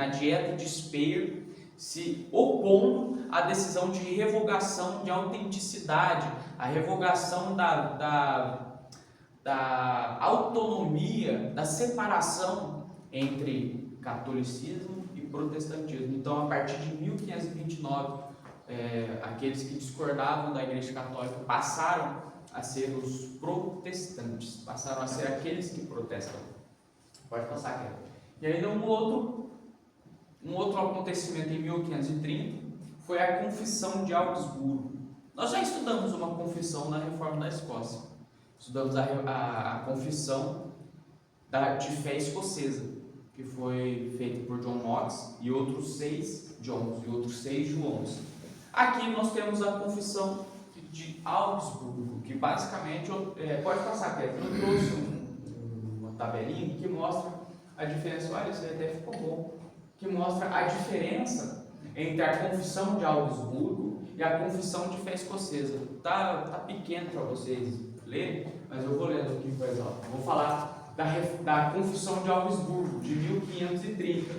Dieta de Speyer, se opondo à decisão de revogação de autenticidade, a revogação da autonomia, da separação entre catolicismo e protestantismo. Então, a partir de 1529, aqueles que discordavam da Igreja Católica passaram a ser os protestantes, passaram a ser aqueles que protestam. Pode passar, Kevin. E ainda um outro acontecimento em 1530 foi a Confissão de Augsburgo. Nós já estudamos uma confissão na Reforma da Escócia. Estudamos a confissão de fé escocesa, que foi feita por John Knox e outros 6 Johns e outros 6 Joões. Aqui nós temos a confissão de Augsburgo, que basicamente, pode passar, Pedro, eu trouxe uma tabelinha que mostra a diferença, olha, isso aí até ficou bom, que mostra a diferença entre a confissão de Augsburgo e a confissão de fé escocesa. Tá pequeno para vocês lerem, mas eu vou lendo aqui em voz alta. Vou falar da confissão de Augsburgo, de 1530.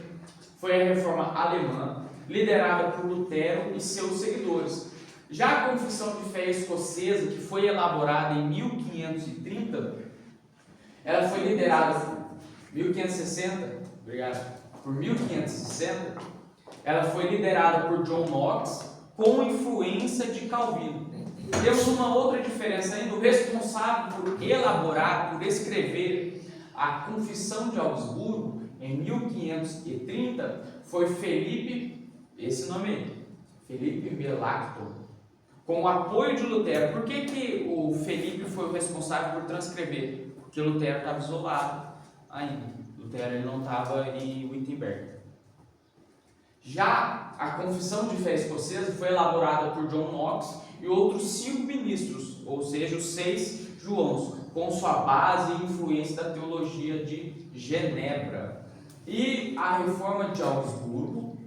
Foi a reforma alemã, liderada por Lutero e seus seguidores. Já a confissão de fé escocesa, que foi elaborada em 1530, ela foi liderada por 1560, obrigado, por 1560, ela foi liderada por John Knox, com influência de Calvino. Temos uma outra diferença ainda: o responsável por elaborar, por escrever a confissão de Augsburgo em 1530 foi Felipe, esse nome aí, Felipe Melanchthon, com o apoio de Lutero. Por que o Felipe foi o responsável por transcrever? Porque Lutero estava isolado ainda. Lutero ele não estava em Wittenberg. Já a confissão de fé escocesa foi elaborada por John Knox e outros 5 ministros, ou seja, os 6 Joões, com sua base e influência da teologia de Genebra. E a reforma de Augsburgo,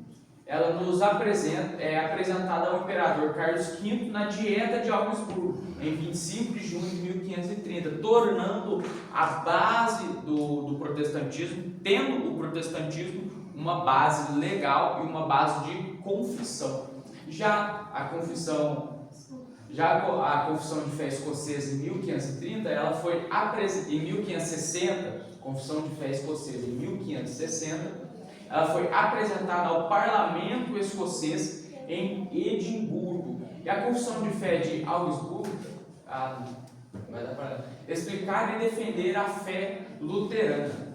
ela nos é apresentada ao imperador Carlos V na Dieta de Augsburgo, em 25 de junho de 1530, tornando a base do protestantismo, tendo o protestantismo uma base legal e uma base de confissão. Já a confissão de fé escocesa em 1530, ela foi em 1560, confissão de fé escocesa em 1560, ela foi apresentada ao parlamento escocês em Edimburgo. E a confissão de fé de Augsburgo vai dar para explicar e defender a fé luterana.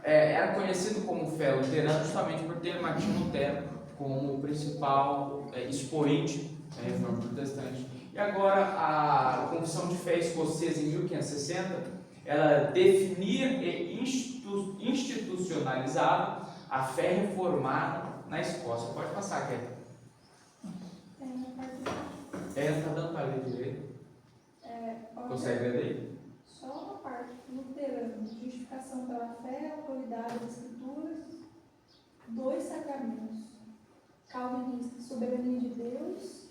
Era conhecido como fé luterana justamente por ter Martinho Lutero como principal expoente da reforma protestante. E agora a confissão de fé escocesa em 1560, ela definia e institucionalizava a fé reformada na Escócia. Pode passar, Kétia. Está dando para ler direito? Consegue ler daí? Só uma parte. Luterano, justificação pela fé, autoridade das escrituras, 2 sacramentos. Calvinista, soberania de Deus,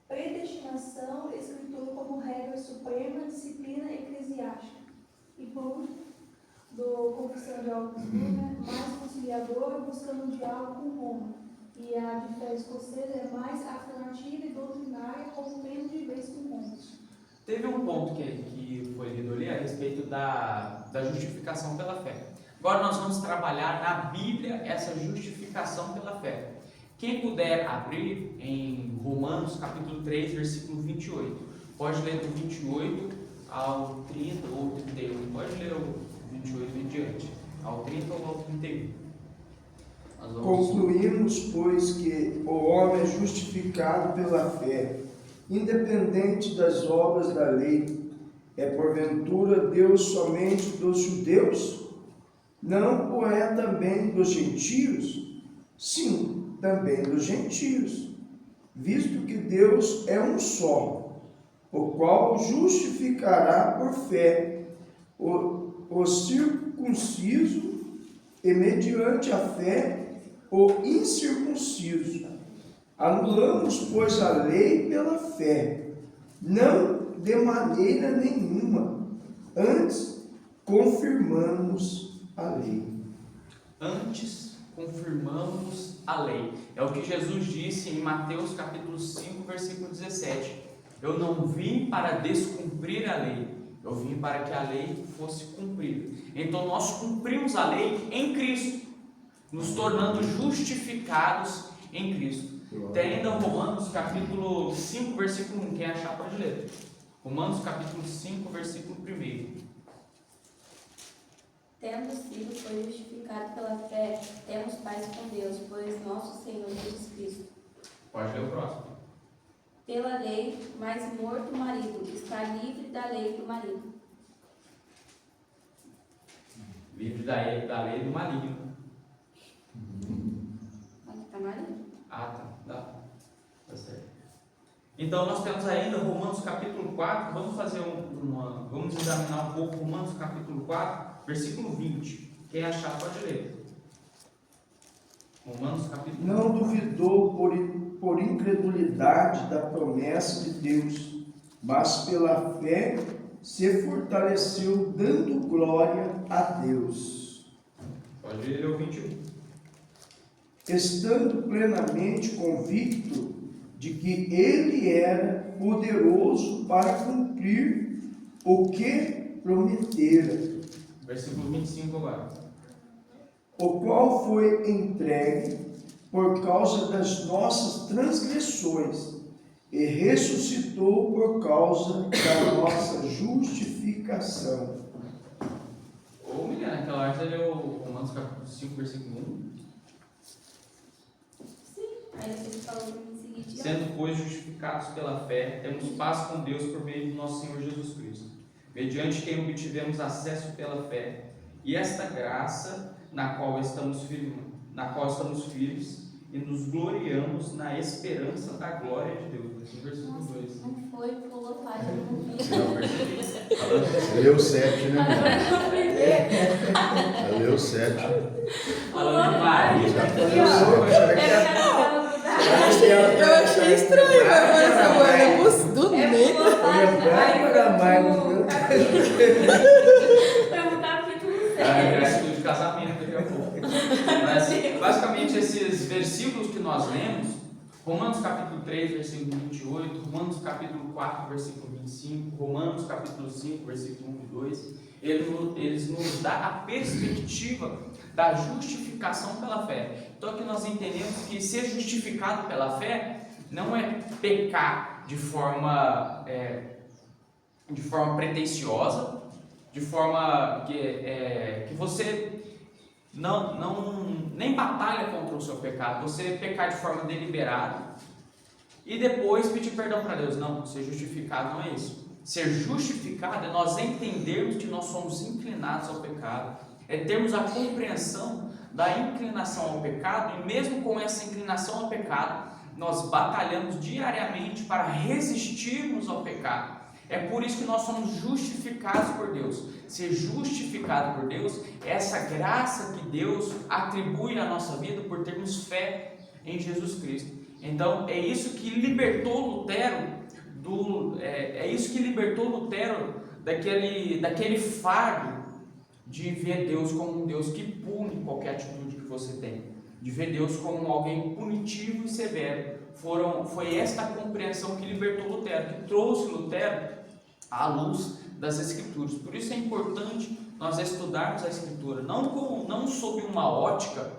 predestinação, escritura como regra suprema, disciplina eclesiástica. E por último, do Confissão de Augsburgo, mais conciliador, buscando um diálogo com Roma. E a de fé escocesa é mais afirmativa e doutrinária, rompendo de vez com Roma. Teve um ponto que foi lido ali a respeito da justificação pela fé. Agora nós vamos trabalhar na Bíblia essa justificação pela fé. Quem puder abrir em Romanos capítulo 3, versículo 28, pode ler do 28 ao 30 ou 31, pode ler o 28 em diante, ao 30 ou ao 31. Concluímos, pois, que o homem é justificado pela fé, independente das obras da lei. É porventura Deus somente dos judeus? Não o é também dos gentios? Sim, também dos gentios, visto que Deus é um só, o qual justificará por fé o circunciso e mediante a fé o incircunciso. Anulamos, pois, a lei pela fé, não de maneira nenhuma, antes confirmamos a lei. Antes confirmamos a lei. É o que Jesus disse em Mateus capítulo 5, versículo 17. Eu não vim para descumprir a lei, eu vim para que a lei fosse cumprida. Então nós cumprimos a lei em Cristo. nos tornando justificados em Cristo. Tem ainda Romanos capítulo 5, versículo 1, quem achar pode ler. Romanos capítulo 5, versículo 1. Tendo sido, pois, justificado pela fé, temos paz com Deus, pois nosso Senhor Jesus Cristo. Pode ler o próximo. Pela lei, mas morto o marido, está livre da lei do marido. Livre da lei do maligno. Aqui está marido. Ah, tá. Tá certo. Então nós temos ainda Romanos capítulo 4, vamos examinar um pouco Romanos capítulo 4, versículo 20. Quem achar pode ler. Romanos capítulo 4. Não duvidou por incredulidade da promessa de Deus, mas pela fé se fortaleceu, dando glória a Deus. Pode ler o 21. Estando plenamente convicto de que Ele era poderoso para cumprir o que prometera, Versículo 25 agora. o qual foi entregue por causa das nossas transgressões e ressuscitou por causa da nossa justificação. Ô Milena, aquela hora você leu Romanos capítulo 5, versículo 1. Aí você falou para mim em seguinte. Sendo, pois, justificados pela fé, temos paz com Deus por meio do nosso Senhor Jesus Cristo, mediante quem obtivemos acesso pela fé, e esta graça na qual estamos firmes e nos gloriamos na esperança da glória de Deus. Esse versículo 2. Não foi, pulou página, não vi. Não percebi. Leu 7, né? Não aprender. Leu 7. Falando de Maria. Eu achei estranho, mas agora do nada. Foi no capítulo 6. Versículo de casamento daqui a pouco. Mas, basicamente, esses versículos que nós lemos, Romanos capítulo 3, versículo 28, Romanos capítulo 4, versículo 25, Romanos capítulo 5, versículo 1 e 2, eles nos dão a perspectiva da justificação pela fé. Então aqui nós entendemos que ser justificado pela fé não é pecar de forma pretensiosa, de forma que você nem batalha contra o seu pecado, você pecar de forma deliberada e depois pedir perdão para Deus. Não, ser justificado não é isso. Ser justificado é nós entendermos que nós somos inclinados ao pecado, é termos a compreensão da inclinação ao pecado, e mesmo com essa inclinação ao pecado, nós batalhamos diariamente para resistirmos ao pecado. É por isso que nós somos justificados por Deus. Ser justificado por Deus é essa graça que Deus atribui à nossa vida por termos fé em Jesus Cristo. Então é isso que libertou Lutero daquele fardo de ver Deus como um Deus que pune qualquer atitude que você tem, de ver Deus como alguém punitivo e severo. Foi esta compreensão que libertou Lutero, que trouxe Lutero à luz das Escrituras. Por isso é importante nós estudarmos a Escritura, não sob uma ótica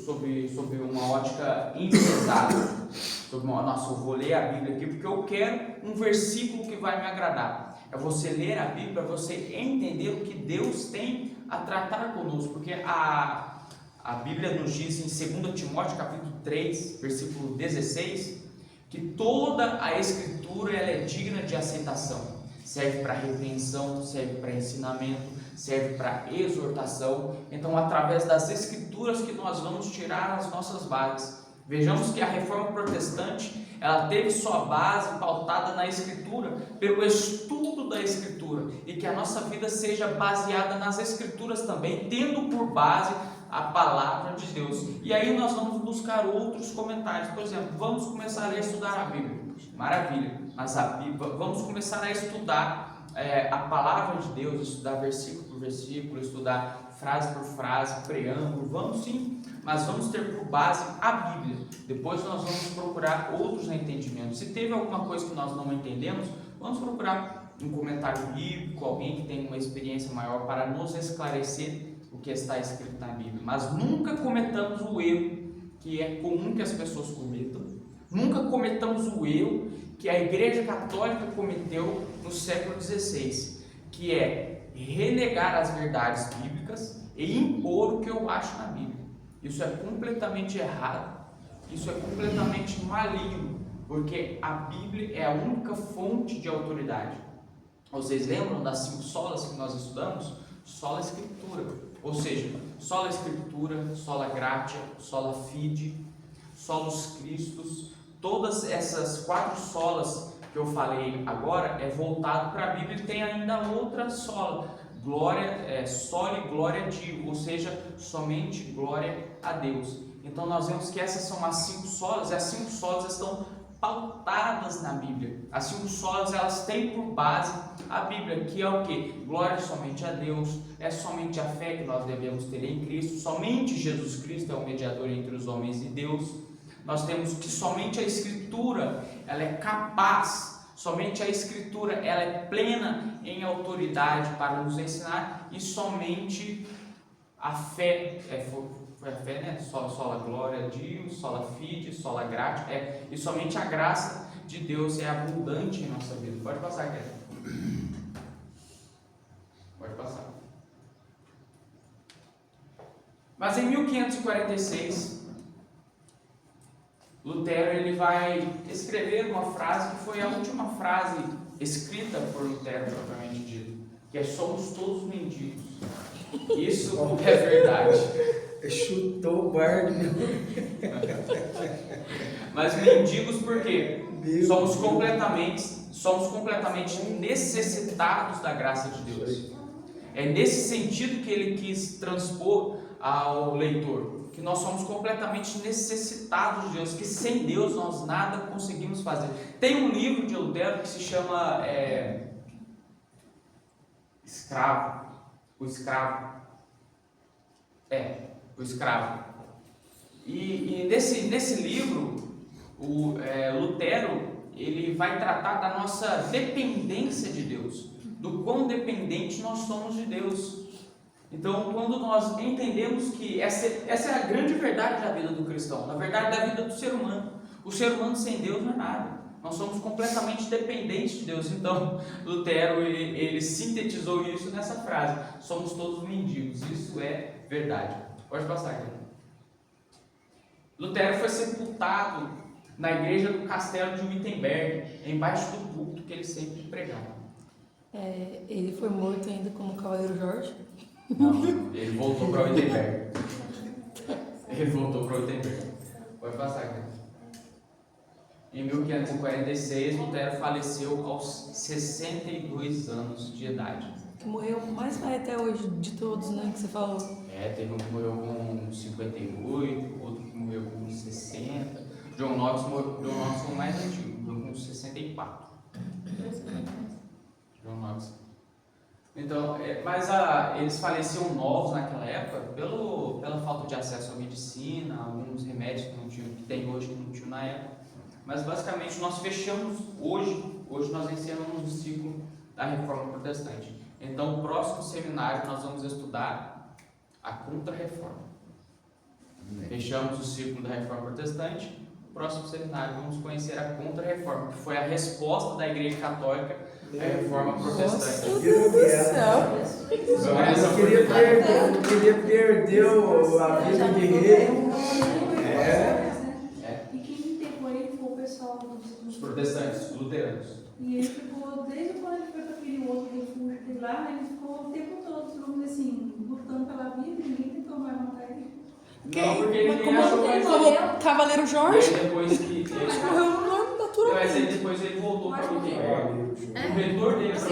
sob uma ótica enviesada. Nossa, eu vou ler a Bíblia aqui porque eu quero um versículo que vai me agradar. É você ler a Bíblia para você entender o que Deus tem a tratar conosco, porque a Bíblia nos diz em 2 Timóteo capítulo 3, versículo 16, que toda a Escritura ela é digna de aceitação. Serve para repreensão, serve para ensinamento, serve para exortação. Então, através das Escrituras que nós vamos tirar as nossas bases. Vejamos que a Reforma Protestante, ela teve sua base pautada na Escritura, pelo estudo da Escritura, e que a nossa vida seja baseada nas Escrituras também, tendo por base a palavra de Deus. E aí nós vamos buscar outros comentários. Por exemplo, vamos começar a estudar a Bíblia. Maravilha, mas a Bíblia, vamos começar a estudar a palavra de Deus, estudar versículo por versículo, estudar frase por frase, preâmbulo, vamos sim, mas vamos ter por base a Bíblia. Depois nós vamos procurar outros entendimentos. Se teve alguma coisa que nós não entendemos, vamos procurar um comentário bíblico, alguém que tem uma experiência maior para nos esclarecer o que está escrito na Bíblia, mas nunca cometamos o erro que é comum que as pessoas cometam, nunca cometamos o erro que a Igreja Católica cometeu no século XVI, que é renegar as verdades bíblicas e impor o que eu acho na Bíblia. Isso é completamente errado, isso é completamente maligno, porque a Bíblia é a única fonte de autoridade. Vocês lembram das 5 solas que nós estudamos? Sola Escritura, ou seja, sola Escritura, sola Gratia, sola Fide, solus Christus. Todas essas 4 solas que eu falei agora é voltado para a Bíblia, e tem ainda outra sola, soli glória Dio, ou seja, somente glória a Deus. Então nós vemos que essas são as 5 solas, e as 5 solas estão pautadas na Bíblia. As 5 solas, elas têm por base a Bíblia, que é o que? Glória somente a Deus, é somente a fé que nós devemos ter em Cristo, somente Jesus Cristo é o mediador entre os homens e Deus. Nós temos que somente a Escritura, ela é capaz, somente a Escritura, ela é plena em autoridade para nos ensinar, e somente a fé, foi a fé, né? Sola glória Dio, sola fide, sola gratia, e somente a graça de Deus é abundante em nossa vida. Pode passar, Kézia. Pode passar. Mas em 1546, Lutero ele vai escrever uma frase que foi a última frase escrita por Lutero, propriamente dito, que é: somos todos mendigos. Isso é verdade. Chutou o barco. Mas mendigos por quê? Somos completamente necessitados da graça de Deus. É nesse sentido que ele quis transpor ao leitor, que nós somos completamente necessitados de Deus, que sem Deus nós nada conseguimos fazer. Tem um livro de Lutero que se chama O Escravo. E nesse livro, Lutero ele vai tratar da nossa dependência de Deus, do quão dependente nós somos de Deus. Então, quando nós entendemos que essa é a grande verdade da vida do cristão, na verdade da vida do ser humano, o ser humano sem Deus não é nada. Nós somos completamente dependentes de Deus. Então, Lutero ele sintetizou isso nessa frase: somos todos mendigos. Isso é verdade. Pode passar aqui. Lutero foi sepultado na igreja do castelo de Wittenberg, embaixo do púlpito que ele sempre pregava. Ele foi morto ainda como o Cavaleiro Jorge? Não, ele voltou para Wittenberg. Pode passar aqui. Em 1546, Lutero faleceu aos 62 anos de idade. Que morreu mais velho até hoje de todos, né? Que você falou. Teve um que morreu com 58, outro que morreu com 60. John Knox foi o mais antigo, morreu com 64. John Knox. Então, mas eles faleciam novos naquela época pela falta de acesso à medicina, alguns remédios que tem hoje que não tinham na época. Mas basicamente nós fechamos hoje nós encerramos o ciclo da Reforma Protestante. Então, o próximo seminário nós vamos estudar a Contra-Reforma. Fechamos o ciclo da Reforma Protestante. No próximo seminário vamos conhecer a Contra-Reforma, que foi a resposta da Igreja Católica à Reforma Protestante. Meu Deus do céu! Eu queria perder a vida de rei. E quem entregou ele foi o pessoal Os protestantes, os luteranos. E ele ficou, desde quando ele foi para aquele outro refúgio dele lá, ele ficou o tempo todo, vamos dizer assim, lutando pela vida, ninguém tentou mais matar ele. Não, porque ele Como Cavaleiro Jorge? depois que Morreu natural. mas aí depois ele voltou para o Wittenberg. O mentor dele para o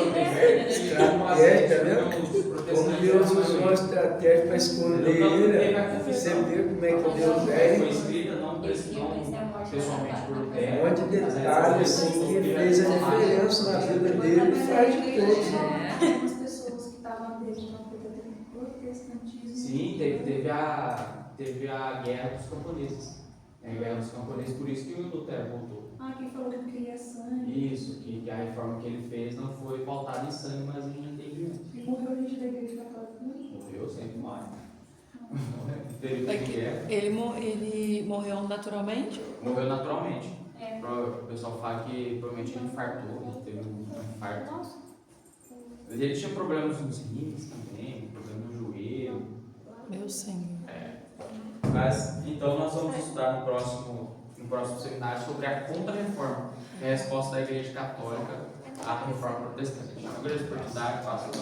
Como Deus usou a estratégia para esconder ele, você vê como é que Deus é. Foi escrita não pessoalmente por Lutero. Um monte de detalhes assim, que fez a diferença na vida dele e faz de todos. Algumas pessoas que estavam dentro do protestantismo. Sim, teve a guerra dos camponeses. A guerra dos camponeses, por isso que o Lutero voltou. Quem falou que queria sangue. Isso, que a reforma que ele fez não foi pautada em sangue, mas em entendimento. E morreu gente da igreja católica. Morreu, sim. sempre morre. Período É de que guerra. ele morreu naturalmente? Morreu naturalmente. É. O pessoal fala que provavelmente ele infartou, ele teve um infarto. Nossa. Ele tinha problemas nos rins também, problema no joelho. Meu Senhor. Mas, então nós vamos estudar no próximo seminário sobre a Contra-Reforma, que é a resposta da Igreja Católica à Reforma Protestante. É uma grande oportunidade, pastor.